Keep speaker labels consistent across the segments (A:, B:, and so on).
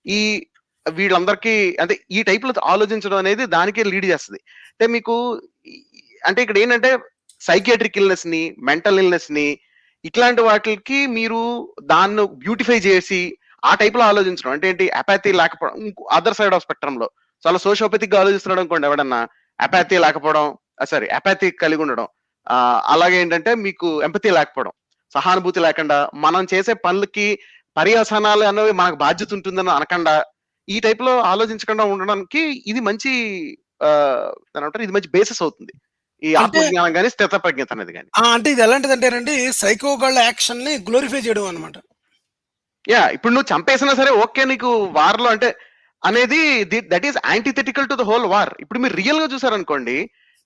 A: ఈ వీళ్ళందరికీ అంటే ఈ టైప్ లో ఆలోచించడం అనేది దానికే లీడ్ చేస్తది. అంటే మీకు అంటే ఇక్కడ ఏంటంటే సైకియాట్రిక్ ఇల్నెస్ ని, మెంటల్ ఇల్నెస్ ని ఇట్లాంటి వాటికి మీరు దాన్ని బ్యూటిఫై చేసి ఆ టైప్ లో ఆలోచించడం అంటే ఏంటి అపాథీ లేకపోవడం. అదర్ సైడ్ ఆఫ్ స్పెక్ట్రమ్ లో చాలా సోషియోపతిక్ గా ఆలోచిస్తున్నాడు అనుకోండి ఎవడన్నా, అపాథీ లేకపోవడం, సారీ అపాథీ కలిగి ఉండడం, అలాగే ఏంటంటే మీకు ఎంపతి లేకపోవడం, సహానుభూతి లేకుండా మనం చేసే పనులకి పర్యవసానాలు అనేవి మనకు బాధ్యత ఉంటుందని అనకుండా ఈ టైప్ లో ఆలోచించకుండా ఉండడానికి ఇది మంచి ఏమంటారు, ఇది మంచి బేసిస్ అవుతుంది ఈ
B: అంటే
A: ఆత్మజ్ఞానం కానీ స్థితప్రజ్ఞత అనేది కానీ.
B: అంటే ఇది ఎలాంటిదంటేనండి, సైకో గాళ్ళ యాక్షన్ ని గ్లోరిఫై చేయడం అనమాట.
A: యా ఇప్పుడు నువ్వు చంపేసినా సరే ఓకే నీకు వార్లో అంటే అనేది that is antithetical to the whole war. ఇప్పుడు మీరు రియల్ గా చూసారనుకోండి,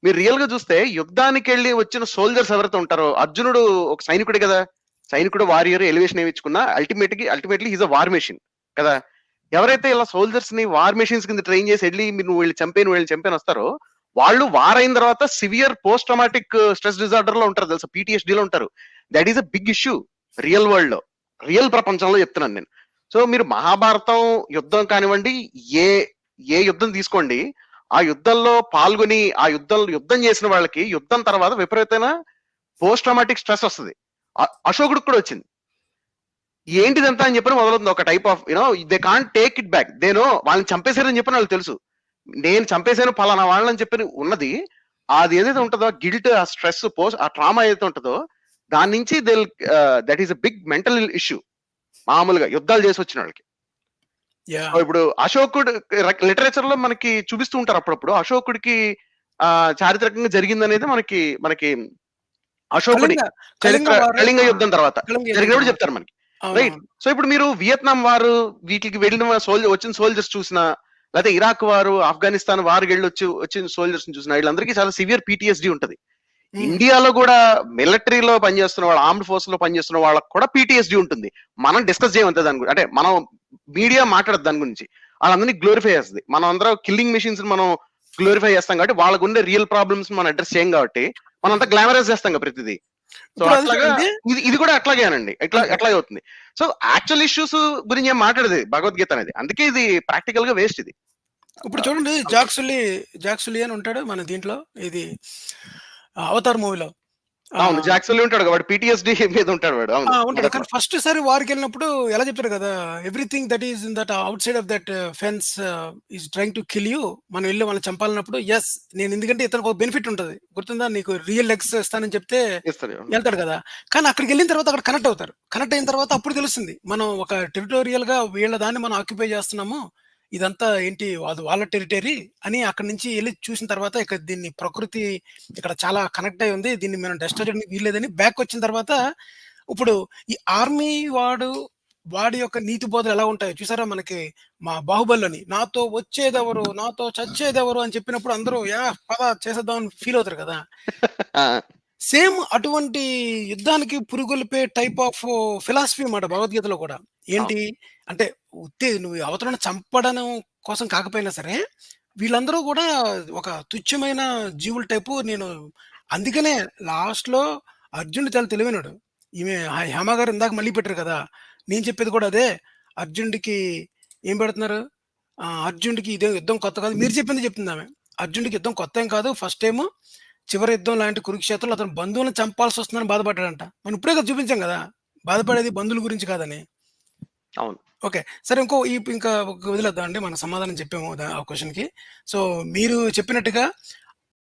A: మీరు రియల్ గా చూస్తే యుద్ధానికి వెళ్ళి వచ్చిన సోల్జర్స్ ఎవరైతే ఉంటారో, అర్జునుడు ఒక సైనికుడే కదా, సైనికుడు వారియర్ ఎలివేషన్ ఏమిచ్చుకున్నా ultimately is a war machine కదా. ఎవరైతే ఇలా సోల్జర్స్ ని వార్ మెషిన్స్ కింద ట్రైన్ చేసి వెళ్ళి మీరు నువ్వు వీళ్ళు చంపేని వస్తారో, వాళ్ళు వార్ అయిన తర్వాత severe post traumatic stress disorder లో ఉంటారు తెలుసా, PTSD లో ఉంటారు. That is a big issue real world లో, రియల్ ప్రపంచంలో చెప్తున్నాను నేను. సో మీరు మహాభారతం యుద్ధం కానివ్వండి, ఏ ఏ యుద్ధం తీసుకోండి, ఆ యుద్ధంలో పాల్గొని ఆ యుద్ధం చేసిన వాళ్ళకి యుద్ధం తర్వాత విపరీతమైన పోస్ట్ ట్రామాటిక్ స్ట్రెస్ వస్తుంది. అశోకుడికి కూడా వచ్చింది. ఏంటిదంతా అని చెప్పని మొదలవుతుంది ఒక type of they can't take it back. వాళ్ళని చంపేశారని చెప్పని వాళ్ళకి తెలుసు, నేను చంపేశాను ఫలానా వాళ్ళని చెప్పని ఉన్నది. అది ఏదైతే ఉంటుందో గిల్ట్, ఆ స్ట్రెస్, ఆ ట్రామా ఏదైతే ఉంటుందో దాని నుంచి that is a big mental issue మామూలుగా యుద్ధాలు చేసి వచ్చిన వాళ్ళకి. ఇప్పుడు అశోకుడు లిటరేచర్ లో మనకి చూపిస్తూ ఉంటారు అప్పుడప్పుడు, అశోకుడికి చారిత్రకంగా జరిగింది అనేది మనకి అశోకుడి చరిత్ర కళింగ యుద్ధం తర్వాత జరిగినప్పుడు చెప్తారు మనకి, రైట్. సో ఇప్పుడు మీరు వియత్నాం వారు వీటికి వెళ్ళిన వచ్చిన సోల్జర్స్ చూసినా, లేకపోతే ఇరాక్ వారు, ఆఫ్ఘనిస్తాన్ వారు వెళ్ళి వచ్చిన సోల్జర్స్ చూసినా, వీళ్ళందరికీ చాలా సివియర్ PTSD ఉంటది. ఇండియాలో కూడా మిలిటరీలో పనిచేస్తున్న వాళ్ళు, ఆర్మ్డ్ ఫోర్స్ లో పనిచేస్తున్న వాళ్ళకి కూడా PTSD ఉంటుంది. మనం డిస్కస్ చేయమంతే దాని గురించి, అంటే మనం మీడియా మాట్లాడదు దాని గురించి, వాళ్ళందరినీ గ్లోరిఫై చేస్తుంది. మనం అందరం కిల్లింగ్ మెషిన్స్ మనం గ్లోరిఫై చేస్తాం కాబట్టి వాళ్ళకు ఉండే రియల్ ప్రాబ్లమ్స్ మనం అడ్రస్ చేయం కాబట్టి మనం అంతా గ్లామరైజ్ చేస్తాం కదా ప్రతిదీ. సో అట్లాగా ఇది కూడా అట్లాగేనండి, అట్లాగే అవుతుంది. సో యాక్చువల్ ఇష్యూస్ గురించి ఏం మాట్లాడేది భగవద్గీత అనేది, అందుకే ఇది ప్రాక్టికల్ గా వేస్ట్ ఇది.
B: ఇప్పుడు చూడండి, జాక్సులి అని ఉంటాడు మన దీంట్లో, ఇది అవతార్ మూవీలో.
A: అవును, జాక్సన్ ఉంటాడు వాడు, PTSD మీద ఉంటాడు వాడు.
B: ఉంటాడు, కానీ ఫస్ట్ సారి వారికి వెళ్ళినప్పుడు ఎలా చెప్తారు కదా, everything that is in that out side of that fence is trying to kill you. మనం వెళ్ళి వాళ్ళని చంపాలన్నప్పుడు ఎస్ నేను, ఎందుకంటే ఇతనికి ఒక బెనిఫిట్ ఉంటుంది, గుర్తుందా నీకు, రియల్ లెగ్స్ ఇస్తానని చెప్తే వెళ్తాడు కదా. కానీ అక్కడికి వెళ్ళిన తర్వాత అక్కడ కనెక్ట్ అవుతారు. కనెక్ట్ అయిన తర్వాత అప్పుడు తెలుస్తుంది మనం ఒక టెరిటోరియల్ గా వీళ్ళ దాన్ని మనం ఆక్యుపై చేస్తున్నాము, ఇదంతా ఏంటి అది వాళ్ళ టెరిటరీ అని. అక్కడి నుంచి వెళ్ళి చూసిన తర్వాత ఇక్కడ దీన్ని ప్రకృతి ఇక్కడ చాలా కనెక్ట్ అయి ఉంది, దీన్ని మనం డెస్ట్రాయ్ చేయడానికి వీల్లేదని బ్యాక్ వచ్చిన తర్వాత, ఇప్పుడు ఈ ఆర్మీ వాడి యొక్క నీతి బోధలు ఎలా ఉంటాయో చూసారా మనకి. మా బాహుబలిని నాతో వచ్చేదెవరు, నాతో చచ్చేదెవరు అని చెప్పినప్పుడు అందరూ పద చేసేద్దాం అని ఫీల్ అవుతారు కదా. సేమ్ అటువంటి యుద్ధానికి పురుగులిపే టైప్ ఆఫ్ ఫిలాసఫీ అన్నమాట భగవద్గీతలో కూడా. ఏంటి అంటే నువ్వు అవతలను చంపడం కోసం కాకపోయినా సరే వీళ్ళందరూ కూడా ఒక తుచ్చమైన జీవుల టైపు. నేను అందుకనే లాస్ట్ లో అర్జునుడు చాలా తెలివైనడు. ఈమె హేమ గారు ఇందాక మళ్ళీ పెట్టారు కదా, నేను చెప్పేది కూడా అదే. అర్జునుడికి ఏం పెడుతున్నారు, అర్జునుడికి ఇదే యుద్ధం కొత్త కాదు, మీరు చెప్పింది చెప్తుంది ఆమె. అర్జునుడికి యుద్ధం కొత్త ఏం కాదు, ఫస్ట్ టైం చివరి యుద్ధం లాంటి కురుక్షేత్రంలో అతను బంధువులను చంపాల్సి వస్తుందని బాధపడ్డాడంట. మనం ఇప్పుడే కదా చూపించాం కదా, బాధపడేది బంధువుల గురించి కాదని.
A: అవును,
B: ఓకే సరే, ఇంకా వదిలేద్దాం అండి, మన సమాధానం చెప్పాము ఆ క్వశ్చన్ కి. సో మీరు చెప్పినట్టుగా